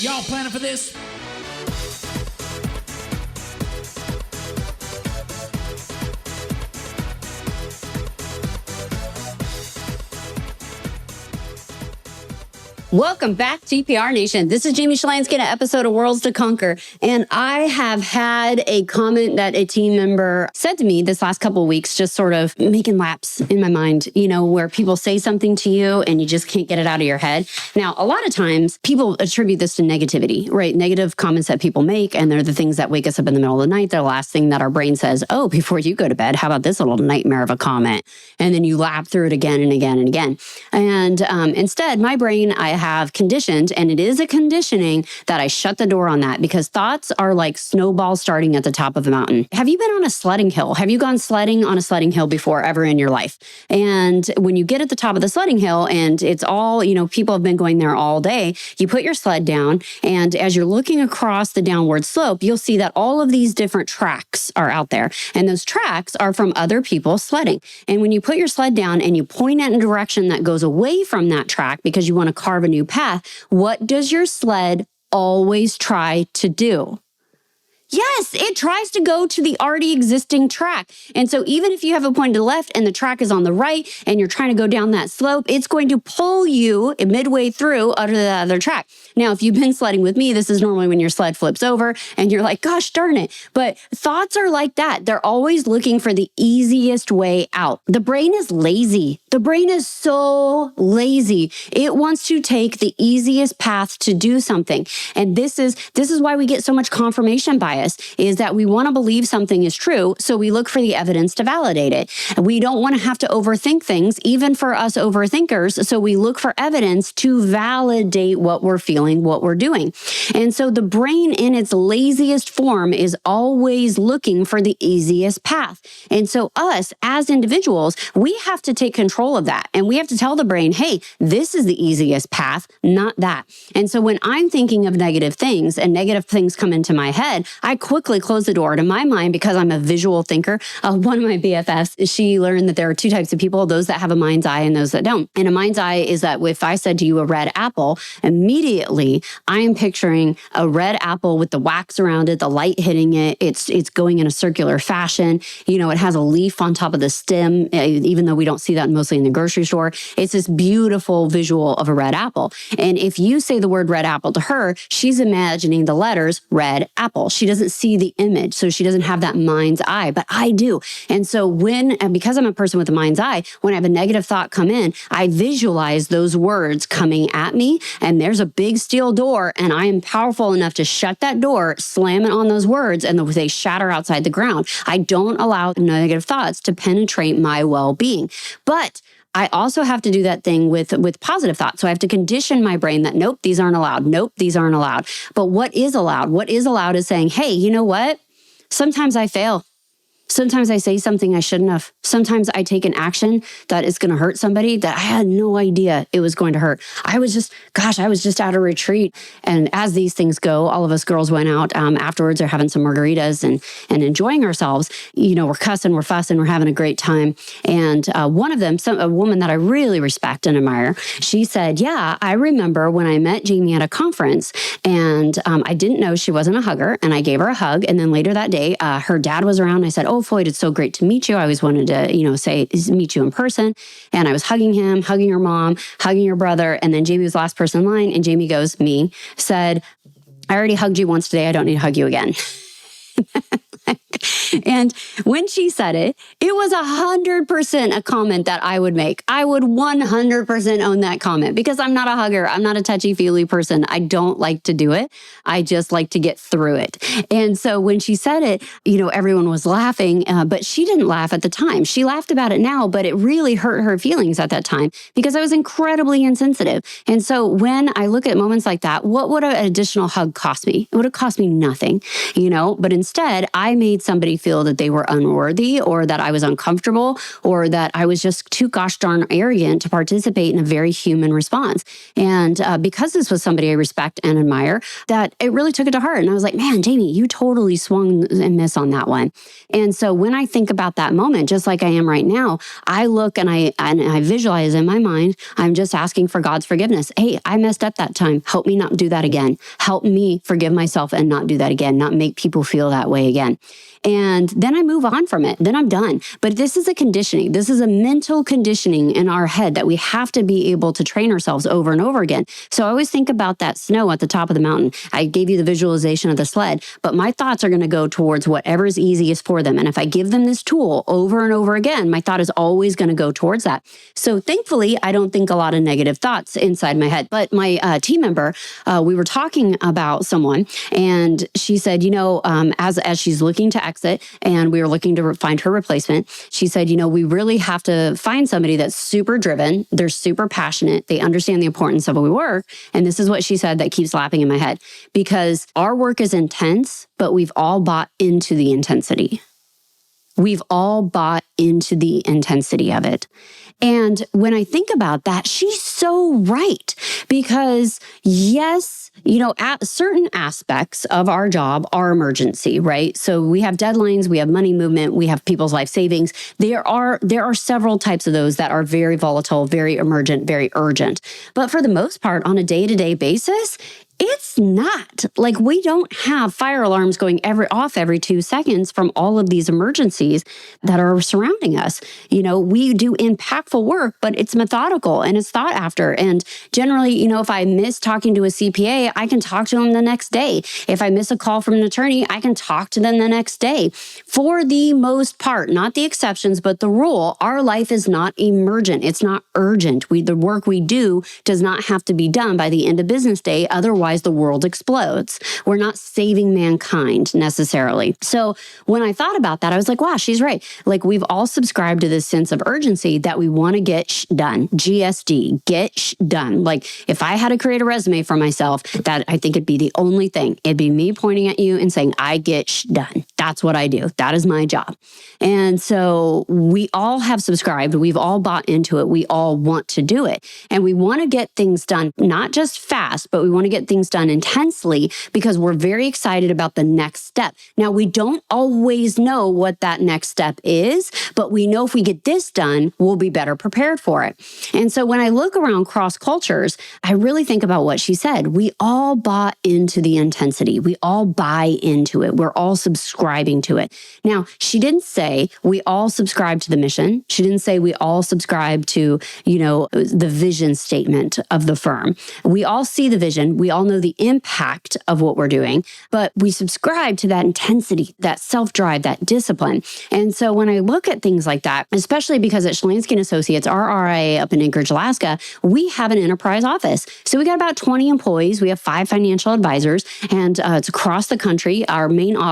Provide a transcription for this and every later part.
Y'all planning for this? Welcome back, GPR Nation. This is Jamie Shalansky in an episode of Worlds to Conquer. And I have had a comment that a team member said to me this last couple of weeks, just sort of making laps in my mind, where people say something to you and you just can't get it out of your head. Now, a lot of times people attribute this to negativity, right? Negative comments that people make, and they're the things that wake us up in the middle of the night. They're the last thing that our brain says, oh, before you go to bed, how about this little nightmare of a comment? And then you lap through it again and again and again. And instead, my brain, I have conditioned, and it is a conditioning that I shut the door on that, because thoughts are like snowballs starting at the top of a mountain. Have you been on a sledding hill? Have you gone sledding on a sledding hill before ever in your life? And when you get at the top of the sledding hill and it's all, people have been going there all day, you put your sled down, and as you're looking across the downward slope, you'll see that all of these different tracks are out there. And those tracks are from other people sledding. And when you put your sled down and you point it in a direction that goes away from that track because you want to carve a new path, what does your sled always try to do? Yes, it tries to go to the already existing track. And so even if you have a point to the left and the track is on the right and you're trying to go down that slope, it's going to pull you midway through out of the other track. Now, if you've been sledding with me, this is normally when your sled flips over and you're like, gosh darn it. But thoughts are like that. They're always looking for the easiest way out. The brain is lazy. The brain is so lazy. It wants to take the easiest path to do something. And this is why we get so much confirmation bias, is that we want to believe something is true, so we look for the evidence to validate it. We don't want to have to overthink things, even for us overthinkers, so we look for evidence to validate what we're feeling, what we're doing. And so the brain in its laziest form is always looking for the easiest path. And so us as individuals, we have to take control of that, and we have to tell the brain, hey, this is the easiest path, not that. And so when I'm thinking of negative things and negative things come into my head, I quickly close the door. To my mind, because I'm a visual thinker, one of my BFFs, she learned that there are two types of people, those that have a mind's eye and those that don't. And a mind's eye is that if I said to you a red apple, immediately I am picturing a red apple with the wax around it, the light hitting it. It's going in a circular fashion. It has a leaf on top of the stem, even though we don't see that mostly in the grocery store. It's this beautiful visual of a red apple. And if you say the word red apple to her, she's imagining the letters red apple. She doesn't see the image, so she doesn't have that mind's eye, but I do. And so because I'm a person with a mind's eye, when I have a negative thought come in, I visualize those words coming at me, and there's a big steel door, and I am powerful enough to shut that door, slam it on those words, and they shatter outside the ground. I don't allow negative thoughts to penetrate my well-being. But I also have to do that thing with positive thoughts. So I have to condition my brain that, nope, these aren't allowed. Nope, these aren't allowed. But what is allowed? What is allowed is saying, hey, you know what? Sometimes I fail. Sometimes I say something I shouldn't have. Sometimes I take an action that is going to hurt somebody that I had no idea it was going to hurt. I was just at a retreat. And as these things go, all of us girls went out afterwards, are having some margaritas and enjoying ourselves. We're cussing, we're fussing, we're having a great time. And one of them, a woman that I really respect and admire, she said, yeah, I remember when I met Jamie at a conference, and I didn't know she wasn't a hugger, and I gave her a hug. And then later that day, her dad was around. And I said, oh, Floyd, it's so great to meet you. I always wanted to, meet you in person. And I was hugging him, hugging your mom, hugging your brother. And then Jamie was the last person in line. And Jamie goes, me, said, I already hugged you once today. I don't need to hug you again. And when she said it, it was 100% a comment that I would make. I would 100% own that comment, because I'm not a hugger. I'm not a touchy-feely person. I don't like to do it. I just like to get through it. And so when she said it, everyone was laughing, but she didn't laugh at the time. She laughed about it now, but it really hurt her feelings at that time, because I was incredibly insensitive. And so when I look at moments like that, what would an additional hug cost me? It would have cost me nothing, but instead I I made somebody feel that they were unworthy or that I was uncomfortable or that I was just too gosh darn arrogant to participate in a very human response. And because this was somebody I respect and admire, that it really took it to heart. And I was like, man, Jamie, you totally swung and missed on that one. And so when I think about that moment, just like I am right now, I look and I visualize in my mind, I'm just asking for God's forgiveness. Hey, I messed up that time. Help me not do that again. Help me forgive myself and not do that again, not make people feel that way again. And then I move on from it. Then I'm done. But this is a conditioning. This is a mental conditioning in our head that we have to be able to train ourselves over and over again. So I always think about that snow at the top of the mountain. I gave you the visualization of the sled, but my thoughts are going to go towards whatever is easiest for them. And if I give them this tool over and over again, my thought is always going to go towards that. So thankfully, I don't think a lot of negative thoughts inside my head. But my team member, we were talking about someone, and she said, as she's looking to exit and we were looking to find her replacement, she said, we really have to find somebody that's super driven. They're super passionate. They understand the importance of what we work. And this is what she said that keeps lapping in my head, because our work is intense, but we've all bought into the intensity. We've all bought into the intensity of it. And when I think about that, she's so right. Because yes, certain aspects of our job are emergency, right? So we have deadlines, we have money movement, we have people's life savings. There are several types of those that are very volatile, very emergent, very urgent. But for the most part, on a day-to-day basis, it's not. Like, we don't have fire alarms going off every 2 seconds from all of these emergencies that are surrounding us. We do impactful work, but it's methodical and it's thought after. And generally, if I miss talking to a CPA, I can talk to them the next day. If I miss a call from an attorney, I can talk to them the next day. For the most part, not the exceptions, but the rule, our life is not emergent. It's not urgent. The work we do does not have to be done by the end of business day. Otherwise, the world explodes. We're not saving mankind necessarily. So when I thought about that, I was like, wow, she's right. Like, we've all subscribed to this sense of urgency that we want to get done. GSD, get done. Like, if I had to create a resume for myself, that I think it'd be the only thing. It'd be me pointing at you and saying, I get done. That's what I do. That is my job. And so we all have subscribed. We've all bought into it. We all want to do it. And we want to get things done, not just fast, but we want to get things done intensely because we're very excited about the next step. Now, we don't always know what that next step is, but we know if we get this done, we'll be better prepared for it. And so when I look around cross cultures, I really think about what she said. We all bought into the intensity. We all buy into it. We're all subscribing to it. Now, she didn't say we all subscribe to the mission. She didn't say we all subscribe to, the vision statement of the firm. We all see the vision. We all know the impact of what we're doing, but we subscribe to that intensity, that self-drive, that discipline. And so when I look at things like that, especially because at Shalansky & Associates, our RIA up in Anchorage, Alaska, we have an enterprise office. So we got about 20 employees. We have 5 financial advisors, and it's across the country. Our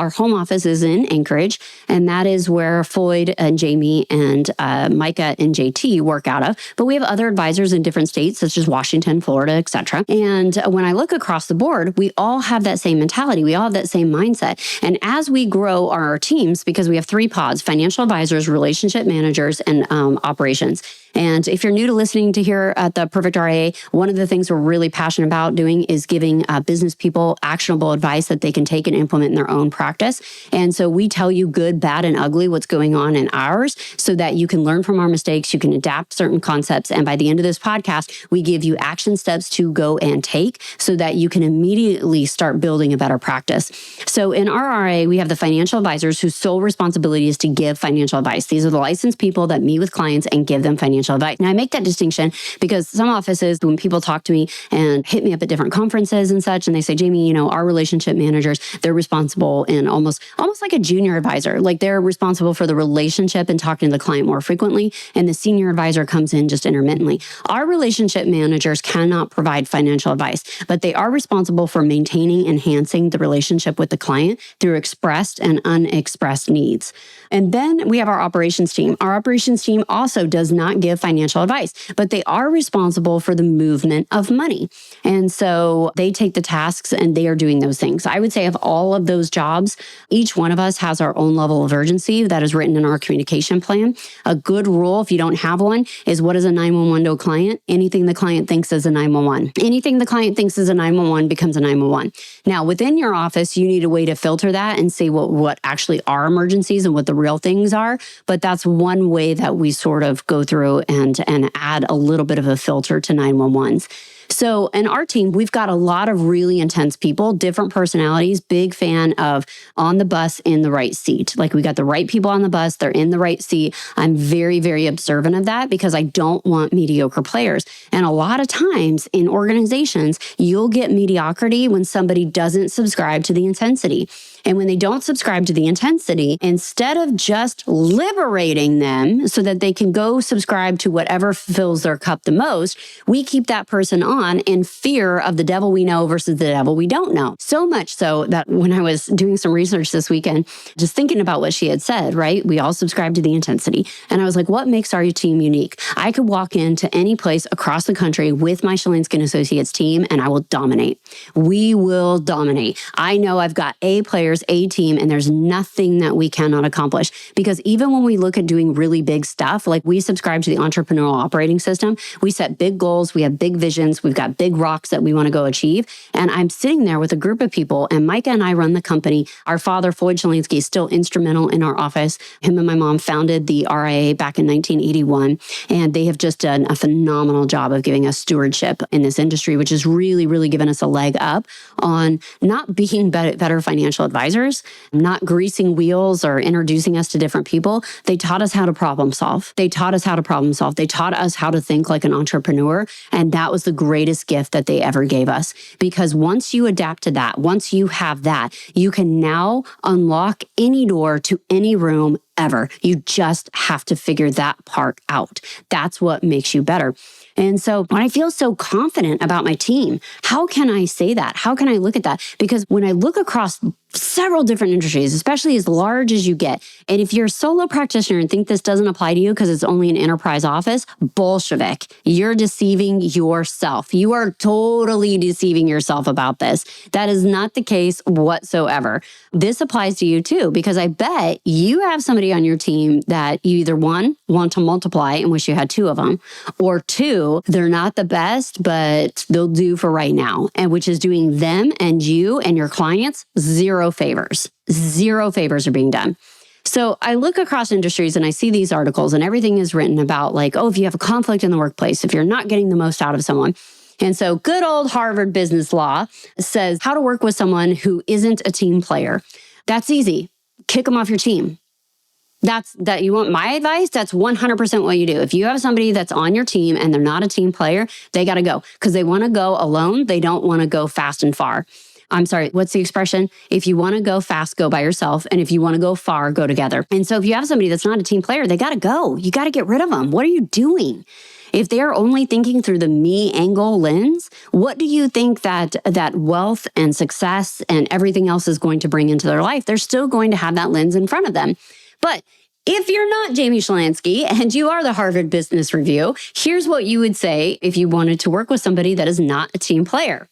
home office is in Anchorage, and that is where Floyd and Jamie and Micah and JT work out of. But we have other advisors in different states, such as Washington, Florida, etc. And when I look across the board, we all have that same mentality. We all have that same mindset. And as we grow our teams, because we have 3 pods, financial advisors, relationship managers, and operations. And if you're new to listening to here at the Perfect RIA, one of the things we're really passionate about doing is giving business people actionable advice that they can take and implement in their own practice. And so we tell you good, bad, and ugly what's going on in ours so that you can learn from our mistakes, you can adapt certain concepts. And by the end of this podcast, we give you action steps to go and take so that you can immediately start building a better practice. So in our RIA, we have the financial advisors whose sole responsibility is to give financial advice. These are the licensed people that meet with clients and give them financial advice. Now, I make that distinction because some offices, when people talk to me and hit me up at different conferences and such, and they say, Jamie, our relationship managers, they're responsible in almost like a junior advisor. Like, they're responsible for the relationship and talking to the client more frequently, and the senior advisor comes in just intermittently. Our relationship managers cannot provide financial advice, but they are responsible for maintaining, enhancing the relationship with the client through expressed and unexpressed needs. And then we have our operations team. Our operations team also does not give financial advice, but they are responsible for the movement of money. And so they take the tasks and they are doing those things. I would say of all of those jobs, each one of us has our own level of urgency that is written in our communication plan. A good rule, if you don't have one, is what is a 911 to a client? Anything the client thinks is a 911. Anything the client thinks is a 911 becomes a 911. Now, within your office, you need a way to filter that and see what actually are emergencies and what the real things are. But that's one way that we sort of go through and add a little bit of a filter to 911s. So in our team, we've got a lot of really intense people, different personalities, big fan of on the bus in the right seat. Like we got the right people on the bus, they're in the right seat. I'm very, very observant of that because I don't want mediocre players. And a lot of times in organizations, you'll get mediocrity when somebody doesn't subscribe to the intensity. And when they don't subscribe to the intensity, instead of just liberating them so that they can go subscribe to whatever fills their cup the most, we keep that person on in fear of the devil we know versus the devil we don't know. So much so that when I was doing some research this weekend, just thinking about what she had said, right? We all subscribe to the intensity. And I was like, what makes our team unique? I could walk into any place across the country with my Shalane Skin Associates team and I will dominate. We will dominate. I know I've got A players, a team, and there's nothing that we cannot accomplish. Because even when we look at doing really big stuff, like we subscribe to the entrepreneurial operating system, we set big goals, we have big visions, we've got big rocks that we want to go achieve. And I'm sitting there with a group of people, and Micah and I run the company. Our father, Floyd Shalansky, is still instrumental in our office. Him and my mom founded the RIA back in 1981, and they have just done a phenomenal job of giving us stewardship in this industry, which has really, really given us a leg up on not being better financial advisors, not greasing wheels or introducing us to different people. They taught us how to problem solve. They taught us how to think like an entrepreneur. And that was the greatest gift that they ever gave us. Because once you adapt to that, once you have that, you can now unlock any door to any room ever. You just have to figure that part out. That's what makes you better. And so when I feel so confident about my team, how can I say that? How can I look at that? Because when I look across several different industries, especially as large as you get, and if you're a solo practitioner and think this doesn't apply to you because it's only an enterprise office, Bolshevik, you're deceiving yourself. You are totally deceiving yourself about this. That is not the case whatsoever. This applies to you too, because I bet you have somebody on your team that you either one, want to multiply and wish you had two of them, or two, they're not the best, but they'll do for right now, and which is doing them and you and your clients zero favors. Zero favors are being done. So I look across industries and I see these articles and everything is written about like, oh, if you have a conflict in the workplace, if you're not getting the most out of someone. And so good old Harvard business law says how to work with someone who isn't a team player. That's easy. Kick them off your team. That you want my advice? That's 100% what you do. If you have somebody that's on your team and they're not a team player, they got to go because they want to go alone. They don't want to go fast and far. I'm sorry, what's the expression? If you want to go fast, go by yourself. And if you want to go far, go together. And so if you have somebody that's not a team player, they got to go. You got to get rid of them. What are you doing? If they're only thinking through the me angle lens, what do you think that wealth and success and everything else is going to bring into their life? They're still going to have that lens in front of them. But if you're not Jamie Shalansky and you are the Harvard Business Review, here's what you would say if you wanted to work with somebody that is not a team player.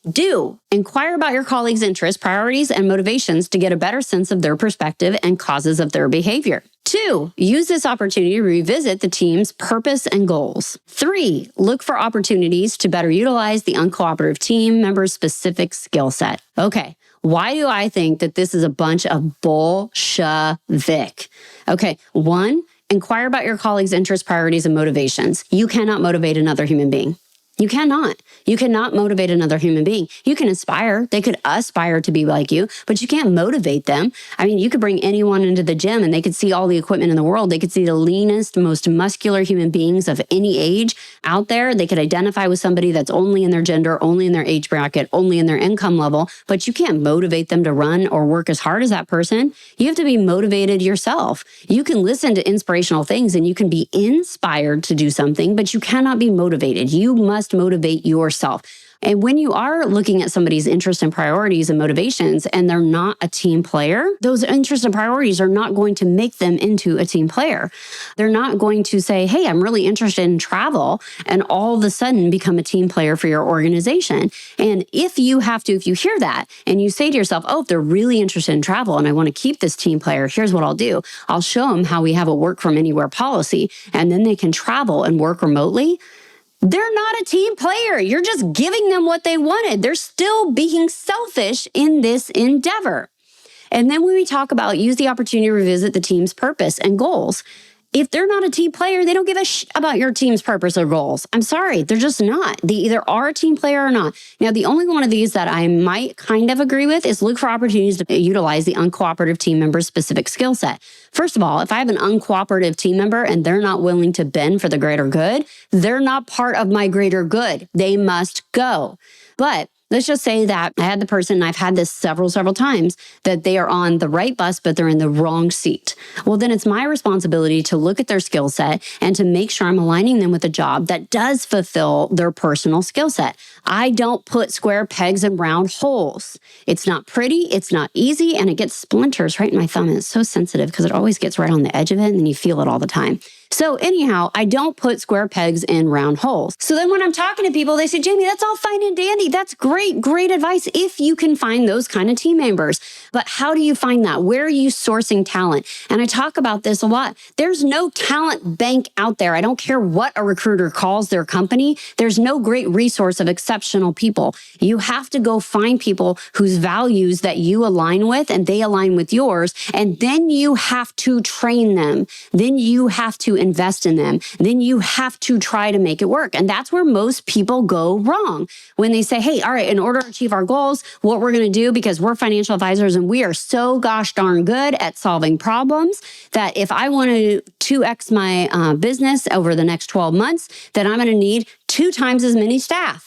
Do inquire about your colleagues' interests, priorities, and motivations to get a better sense of their perspective and causes of their behavior. 2, use this opportunity to revisit the team's purpose and goals. 3, look for opportunities to better utilize the uncooperative team member's specific skill set. Okay, why do I think that this is a bunch of Bolshevik? Okay, 1, inquire about your colleagues' interests, priorities, and motivations. You cannot motivate another human being. You cannot. You cannot motivate another human being. You can inspire. They could aspire to be like you, but you can't motivate them. I mean, you could bring anyone into the gym and they could see all the equipment in the world. They could see the leanest, most muscular human beings of any age out there. They could identify with somebody that's only in their gender, only in their age bracket, only in their income level, but you can't motivate them to run or work as hard as that person. You have to be motivated yourself. You can listen to inspirational things and you can be inspired to do something, but you cannot be motivated. You must must motivate yourself. And when you are looking at somebody's interests and priorities and motivations, and they're not a team player, those interests and priorities are not going to make them into a team player. They're not going to say, hey, I'm really interested in travel, and all of a sudden become a team player for your organization. And if you hear that and you say to yourself, oh, if they're really interested in travel and I want to keep this team player, here's what I'll do. I'll show them how we have a work from anywhere policy, and then they can travel and work remotely. They're not a team player. You're just giving them what they wanted. They're still being selfish in this endeavor. And then when we talk about use the opportunity to revisit the team's purpose and goals, if they're not a team player, they don't give a shit about your team's purpose or goals. I'm sorry, they're just not. They either are a team player or not. Now, the only one of these that I might kind of agree with is look for opportunities to utilize the uncooperative team member's specific skill set. First of all, if I have an uncooperative team member and they're not willing to bend for the greater good, they're not part of my greater good. They must go. But let's just say that I had the person, and I've had this several times, that they are on the right bus, but they're in the wrong seat. Well, then it's my responsibility to look at their skill set and to make sure I'm aligning them with a job that does fulfill their personal skill set. I don't put square pegs in round holes. It's not pretty, it's not easy, and it gets splinters right in my thumb. And it's so sensitive because it always gets right on the edge of it, and then you feel it all the time. So anyhow, I don't put square pegs in round holes. So then when I'm talking to people, they say, Jamie, that's all fine and dandy. That's great advice if you can find those kind of team members. But how do you find that? Where are you sourcing talent? And I talk about this a lot. There's no talent bank out there. I don't care what a recruiter calls their company. There's no great resource of exceptional people. You have to go find people whose values that you align with and they align with yours. And then you have to train them. Then you have to invest in them. Then you have to try to make it work. And that's where most people go wrong. When they say, hey, all right, in order to achieve our goals, what we're going to do, because we're financial advisors and we are so gosh darn good at solving problems, that if I want to 2x my business over the next 12 months, then I'm going to need 2 times as many staff.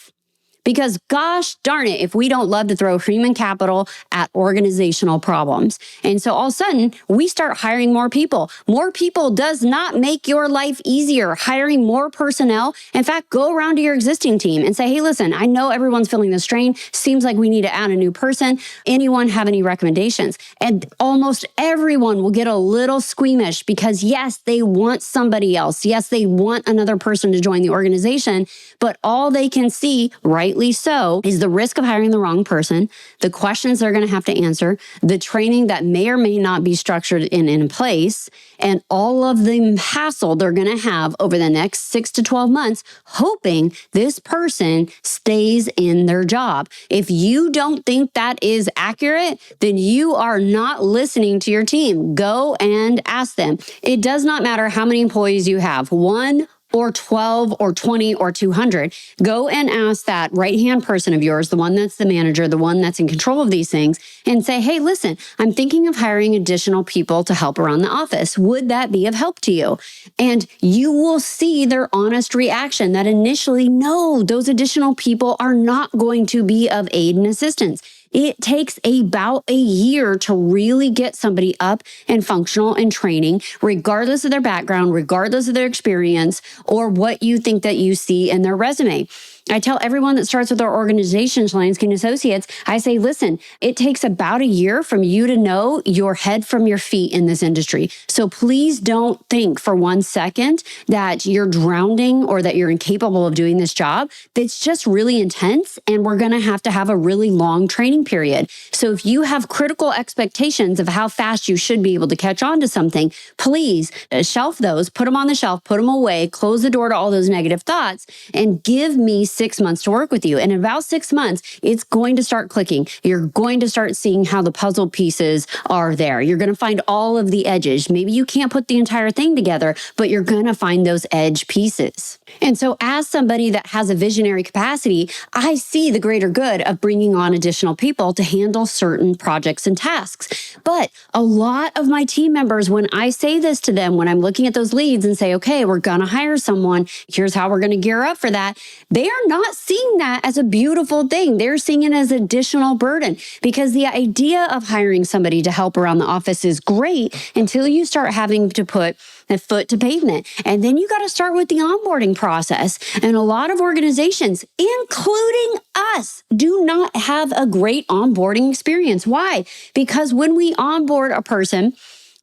Because gosh darn it, if we don't love to throw human capital at organizational problems. And so all of a sudden, we start hiring more people. More people does not make your life easier. Hiring more personnel. In fact, go around to your existing team and say, hey, listen, I know everyone's feeling the strain. Seems like we need to add a new person. Anyone have any recommendations? And almost everyone will get a little squeamish because yes, they want somebody else. Yes, they want another person to join the organization, but all they can see, rightly so, is the risk of hiring the wrong person, the questions they're going to have to answer, the training that may or may not be structured in place, and all of the hassle they're going to have over the next 6 to 12 months, hoping this person stays in their job. If you don't think that is accurate, then you are not listening to your team. Go and ask them. It does not matter how many employees you have, 1 or 12 or 20 or 200. Go and ask that right-hand person of yours, the one that's the manager, the one that's in control of these things, and say, hey, listen, I'm thinking of hiring additional people to help around the office. Would that be of help to you? And you will see their honest reaction that initially, no, those additional people are not going to be of aid and assistance. It takes about a year to really get somebody up and functional and training, regardless of their background, regardless of their experience, or what you think that you see in their resume. I tell everyone that starts with our organization, Shelane's King Associates, I say, listen, it takes about a year from you to know your head from your feet in this industry. So please don't think for 1 second that you're drowning or that you're incapable of doing this job. It's just really intense, and we're going to have a really long training period. So if you have critical expectations of how fast you should be able to catch on to something, please shelf those, put them on the shelf, put them away, close the door to all those negative thoughts, and give me 6 months to work with you. And in about 6 months, it's going to start clicking. You're going to start seeing how the puzzle pieces are there. You're going to find all of the edges. Maybe you can't put the entire thing together, but you're going to find those edge pieces. And so as somebody that has a visionary capacity, I see the greater good of bringing on additional people to handle certain projects and tasks. But a lot of my team members, when I say this to them, when I'm looking at those leads and say, okay, we're going to hire someone, here's how we're going to gear up for that, they are they're not seeing that as a beautiful thing. They're seeing it as additional burden, because the idea of hiring somebody to help around the office is great until you start having to put a foot to pavement. And then you got to start with the onboarding process. And a lot of organizations, including us, do not have a great onboarding experience. Why? Because when we onboard a person,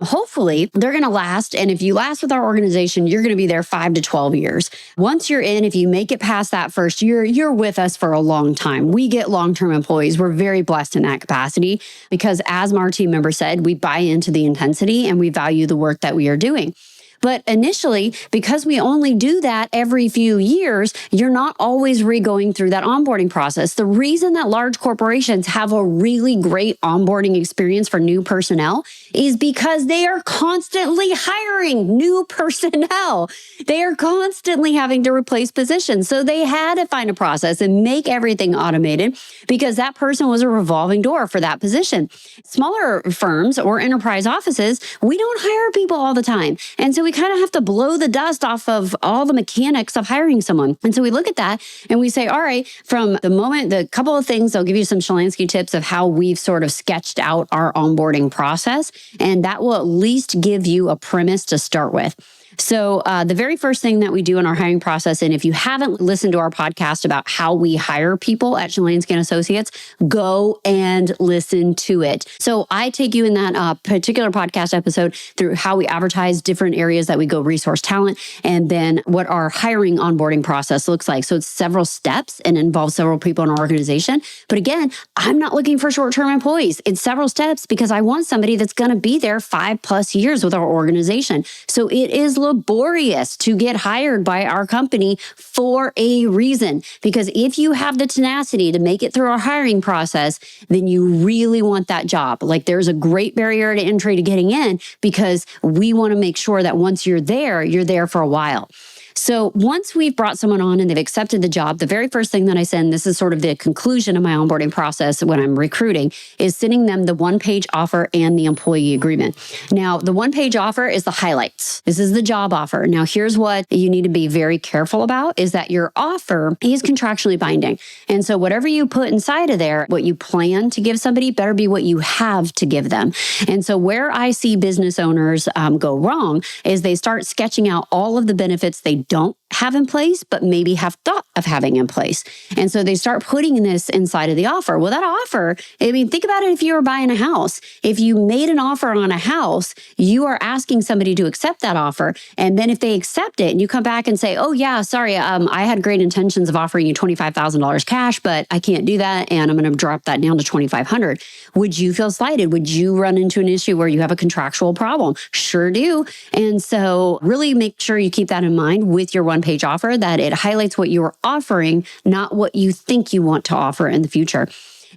hopefully they're going to last. And if you last with our organization, you're going to be there 5 to 12 years. Once you're in, if you make it past that first year, you're with us for a long time. We get long-term employees. We're very blessed in that capacity because, as our team member said, we buy into the intensity and we value the work that we are doing. But initially, because we only do that every few years, you're not always going through that onboarding process. The reason that large corporations have a really great onboarding experience for new personnel is because they are constantly hiring new personnel. They are constantly having to replace positions. So they had to find a process and make everything automated because that person was a revolving door for that position. Smaller firms or enterprise offices, we don't hire people all the time. And so we kind of have to blow the dust off of all the mechanics of hiring someone. And so we look at that and we say, all right, from the moment, the couple of things, I'll give you some Shalansky tips of how we've sort of sketched out our onboarding process. And that will at least give you a premise to start with. So the very first thing that we do in our hiring process, and if you haven't listened to our podcast about how we hire people at Shalansky & Associates, go and listen to it. So I take you in that particular podcast episode through how we advertise different areas that we go resource talent, and then what our hiring onboarding process looks like. So it's several steps and involves several people in our organization. But again, I'm not looking for short-term employees. It's several steps because I want somebody that's going to be there 5+ years with our organization. So it is laborious to get hired by our company for a reason. Because if you have the tenacity to make it through our hiring process, then you really want that job. Like, there's a great barrier to entry to getting in because we want to make sure that once you're there for a while. So once we've brought someone on and they've accepted the job, the very first thing that I send, this is sort of the conclusion of my onboarding process when I'm recruiting, is sending them the one-page offer and the employee agreement. Now, the one-page offer is the highlights. This is the job offer. Now, here's what you need to be very careful about is that your offer is contractually binding. And so whatever you put inside of there, what you plan to give somebody better be what you have to give them. And so where I see business owners go wrong is they start sketching out all of the benefits they don't have in place, but maybe have thought of having in place. And so they start putting this inside of the offer. Well, that offer, I mean, think about it if you were buying a house. If you made an offer on a house, you are asking somebody to accept that offer. And then if they accept it and you come back and say, oh yeah, sorry, I had great intentions of offering you $25,000 cash, but I can't do that. And I'm going to drop that down to $2,500. Would you feel slighted? Would you run into an issue where you have a contractual problem? Sure do. And so really make sure you keep that in mind with your one-page offer, that it highlights what you're offering, not what you think you want to offer in the future.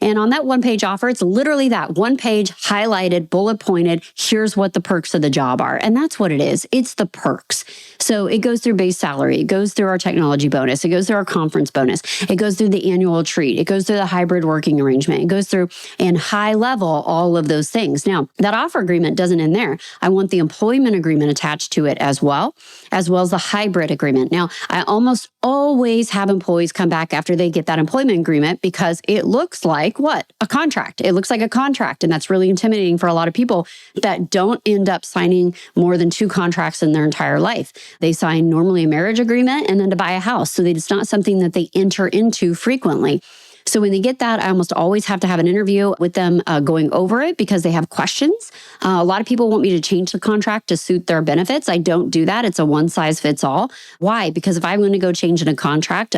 And on that one-page offer, it's literally that one page highlighted, bullet pointed, here's what the perks of the job are. And that's what it is. It's the perks. So it goes through base salary. It goes through our technology bonus. It goes through our conference bonus. It goes through the annual treat. It goes through the hybrid working arrangement. It goes through, in high level, all of those things. Now, that offer agreement doesn't end there. I want the employment agreement attached to it as well as the hybrid agreement. Now, I almost always have employees come back after they get that employment agreement because it looks like what? A contract. It looks like a contract. And that's really intimidating for a lot of people that don't end up signing more than 2 contracts in their entire life. They sign normally a marriage agreement and then to buy a house. So it's not something that they enter into frequently. So when they get that, I almost always have to have an interview with them going over it because they have questions. A lot of people want me to change the contract to suit their benefits. I don't do that. It's a one-size-fits-all. Why? Because if I'm going to go change in a contract,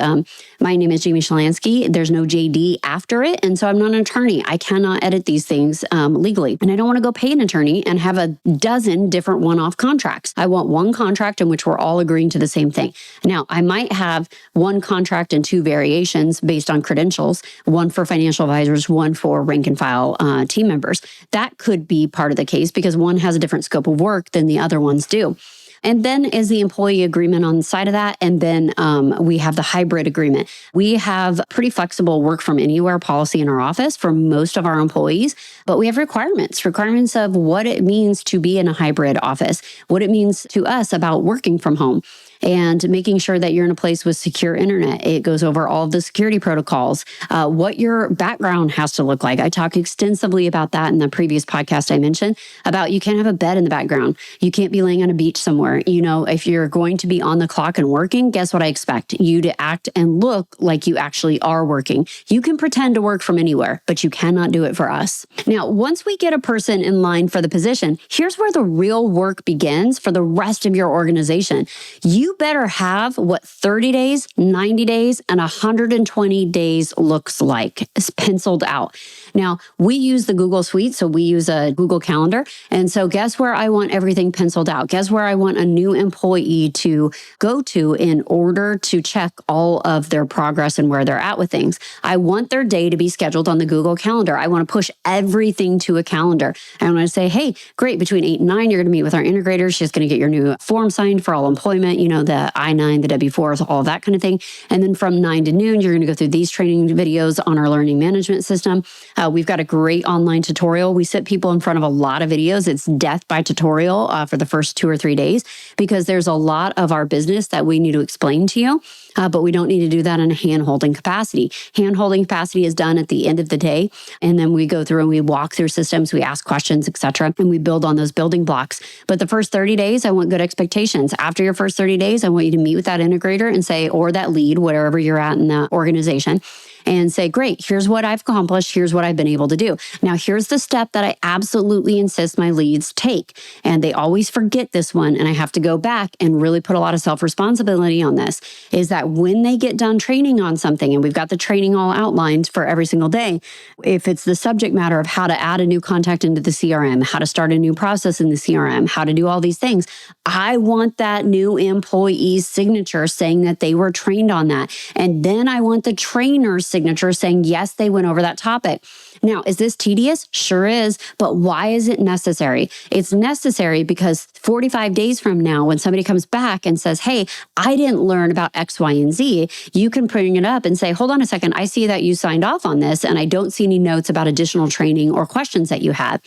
my name is Jamie Shalansky. There's no JD after it. And so I'm not an attorney. I cannot edit these things legally. And I don't want to go pay an attorney and have a dozen different one-off contracts. I want one contract in which we're all agreeing to the same thing. Now, I might have one contract and 2 variations based on credentials. One for financial advisors, one for rank and file team members. That could be part of the case because one has a different scope of work than the other ones do. And then is the employee agreement on the side of that. And then we have the hybrid agreement. We have pretty flexible work from anywhere policy in our office for most of our employees, but we have requirements of what it means to be in a hybrid office, what it means to us about working from home, and making sure that you're in a place with secure internet. It goes over all of the security protocols, what your background has to look like. I talk extensively about that in the previous podcast I mentioned about you can't have a bed in the background. You can't be laying on a beach somewhere. If you're going to be on the clock and working, guess what I expect? You to act and look like you actually are working. You can pretend to work from anywhere, but you cannot do it for us. Now, once we get a person in line for the position, here's where the real work begins for the rest of your organization. You better have what 30 days, 90 days, and 120 days looks like. It's penciled out. Now, we use the Google Suite, so we use a Google Calendar. And so guess where I want everything penciled out? Guess where I want a new employee to go to in order to check all of their progress and where they're at with things? I want their day to be scheduled on the Google Calendar. I want to push everything to a calendar. I want to say, hey, great, between 8 and 9, you're going to meet with our integrator. She's going to get your new form signed for all employment, the I-9, the W-4s, all that kind of thing. And then from 9 to noon, you're going to go through these training videos on our learning management system. We've got a great online tutorial. We sit people in front of a lot of videos. It's death by tutorial for the first 2 or 3 days because there's a lot of our business that we need to explain to you. But we don't need to do that in a hand-holding capacity. Hand-holding capacity is done at the end of the day. And then we go through and we walk through systems, we ask questions, etc., and we build on those building blocks. But the first 30 days, I want good expectations. After your first 30 days, I want you to meet with that integrator and say, or that lead, wherever you're at in the organization, and say, great, here's what I've accomplished. Here's what I've been able to do. Now, here's the step that I absolutely insist my leads take. And they always forget this one. And I have to go back and really put a lot of self-responsibility on this, is that when they get done training on something, and we've got the training all outlined for every single day, if it's the subject matter of how to add a new contact into the CRM, how to start a new process in the CRM, how to do all these things, I want that new employee's signature saying that they were trained on that. And then I want the trainer's signature saying, yes, they went over that topic. Now, is this tedious? Sure is. But why is it necessary? It's necessary because 45 days from now, when somebody comes back and says, hey, I didn't learn about X, Y, and Z, you can bring it up and say, hold on a second. I see that you signed off on this and I don't see any notes about additional training or questions that you had.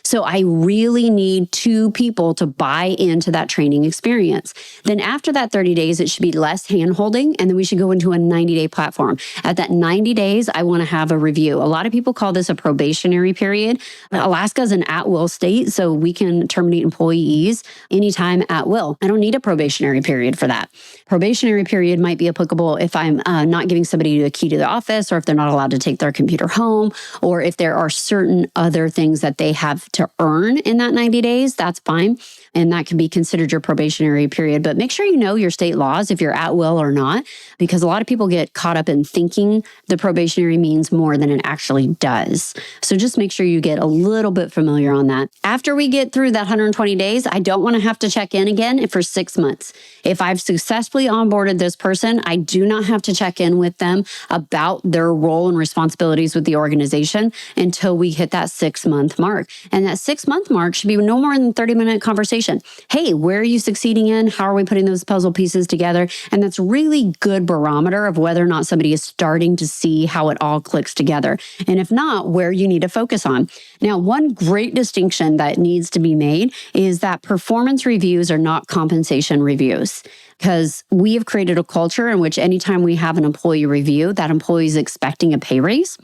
So I really need 2 people to buy into that training experience. Then after that 30 days, it should be less hand-holding, and then we should go into a 90-day platform. At that 90 days, I want to have a review. A lot of people call this a probationary period. Alaska is an at-will state, so we can terminate employees anytime at will. I don't need a probationary period for that. Probationary period might be applicable if I'm not giving somebody a key to the office, or if they're not allowed to take their computer home, or if there are certain other things that they have to earn in that 90 days, that's fine. And that can be considered your probationary period. But make sure you know your state laws if you're at will or not, because a lot of people get caught up in thinking the probationary means more than it actually does. So just make sure you get a little bit familiar on that. After we get through that 120 days, I don't want to have to check in again for 6 months. If I've successfully onboarded this person, I do not have to check in with them about their role and responsibilities with the organization until we hit that 6-month mark. And that 6-month mark should be no more than 30-minute conversation. Hey, where are you succeeding in? How are we putting those puzzle pieces together? And that's really good barometer of whether or not somebody is starting to see how it all clicks together. And if not, where you need to focus on. Now, one great distinction that needs to be made is that performance reviews are not compensation reviews. Because we have created a culture in which anytime we have an employee review, that employee is expecting a pay raise.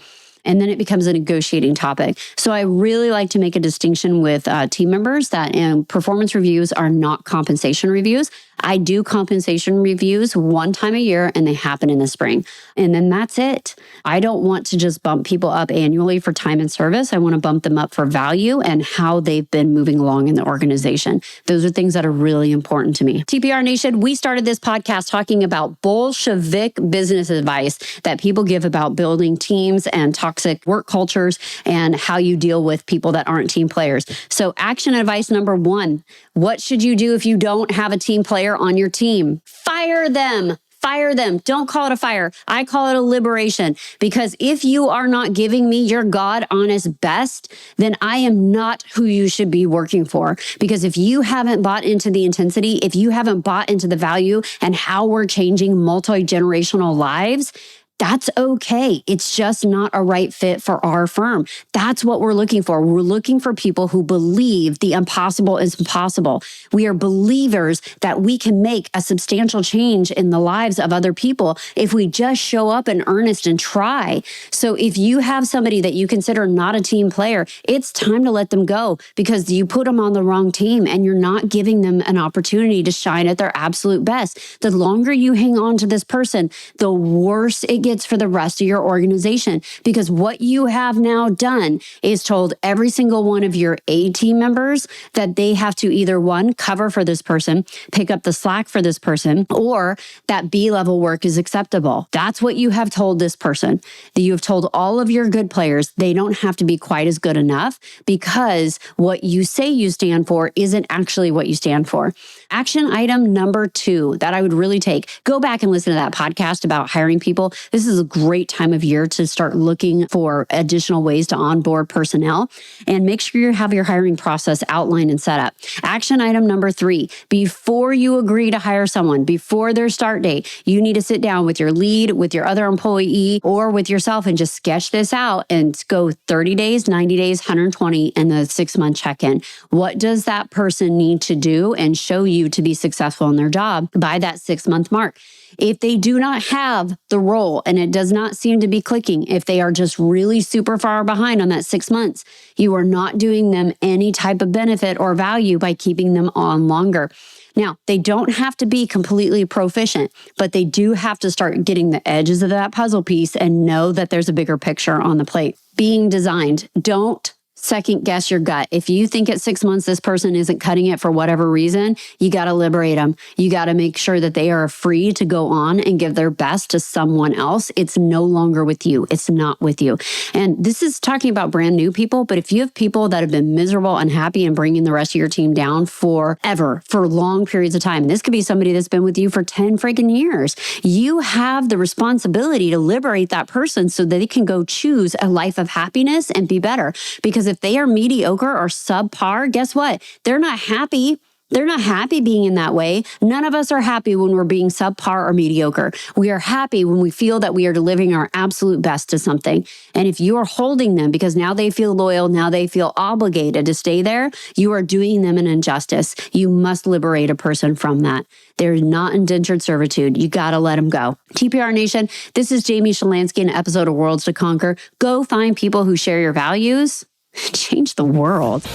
And then it becomes a negotiating topic. So I really like to make a distinction with team members that performance reviews are not compensation reviews. I do compensation reviews 1 time a year, and they happen in the spring. And then that's it. I don't want to just bump people up annually for time and service. I want to bump them up for value and how they've been moving along in the organization. Those are things that are really important to me. TPR Nation, we started this podcast talking about Bolshevik business advice that people give about building teams and toxic work cultures and how you deal with people that aren't team players. So action advice number 1, what should you do if you don't have a team player on your team? Fire them. fire them. Don't call it a fire. I call it a liberation, because if you are not giving me your God honest best, then I am not who you should be working for. Because if you haven't bought into the intensity, if you haven't bought into the value and how we're changing multi-generational lives, that's okay. It's just not a right fit for our firm. That's what we're looking for. We're looking for people who believe the impossible is possible. We are believers that we can make a substantial change in the lives of other people if we just show up in earnest and try. So if you have somebody that you consider not a team player, it's time to let them go, because you put them on the wrong team and you're not giving them an opportunity to shine at their absolute best. The longer you hang on to this person, the worse it gets for the rest of your organization, because what you have now done is told every single one of your A team members that they have to either, one, cover for this person, pick up the slack for this person, or that B-level work is acceptable. That's what you have told this person. That you have told all of your good players they don't have to be quite as good enough, because what you say you stand for isn't actually what you stand for. Action item number 2 that I would really take, go back and listen to that podcast about hiring people. This is a great time of year to start looking for additional ways to onboard personnel, and make sure you have your hiring process outlined and set up. Action item number 3, before you agree to hire someone, before their start date, you need to sit down with your lead, with your other employee, or with yourself and just sketch this out and go 30 days, 90 days, 120, and the 6-month check-in. What does that person need to do and show you to be successful in their job by that 6-month mark? If they do not have the role and it does not seem to be clicking, if they are just really super far behind on that 6 months, you are not doing them any type of benefit or value by keeping them on longer. Now, they don't have to be completely proficient, but they do have to start getting the edges of that puzzle piece and know that there's a bigger picture on the plate. Being designed. Don't second guess your gut. If you think at 6 months this person isn't cutting it for whatever reason, you got to liberate them. You got to make sure that they are free to go on and give their best to someone else. It's no longer with you. It's not with you. And this is talking about brand new people, but if you have people that have been miserable, unhappy, and bringing the rest of your team down forever, for long periods of time, and this could be somebody that's been with you for 10 freaking years, you have the responsibility to liberate that person so that they can go choose a life of happiness and be better. Because if they are mediocre or subpar, guess what? They're not happy. They're not happy being in that way. None of us are happy when we're being subpar or mediocre. We are happy when we feel that we are delivering our absolute best to something. And if you are holding them because now they feel loyal, now they feel obligated to stay there, you are doing them an injustice. You must liberate a person from that. They're not indentured servitude. You got to let them go. TPR Nation, this is Jamie Shalansky in an episode of Worlds to Conquer. Go find people who share your values. Change the world.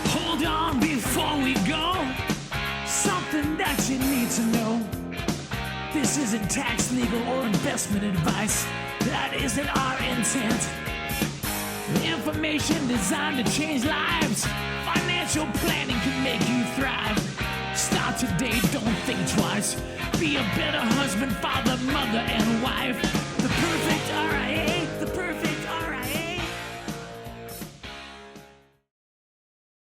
Hold on before we go. Something that you need to know. This isn't tax, legal, or investment advice. That isn't our intent. Information designed to change lives. Financial planning can make you thrive. Start today, don't think twice. Be a better husband, father,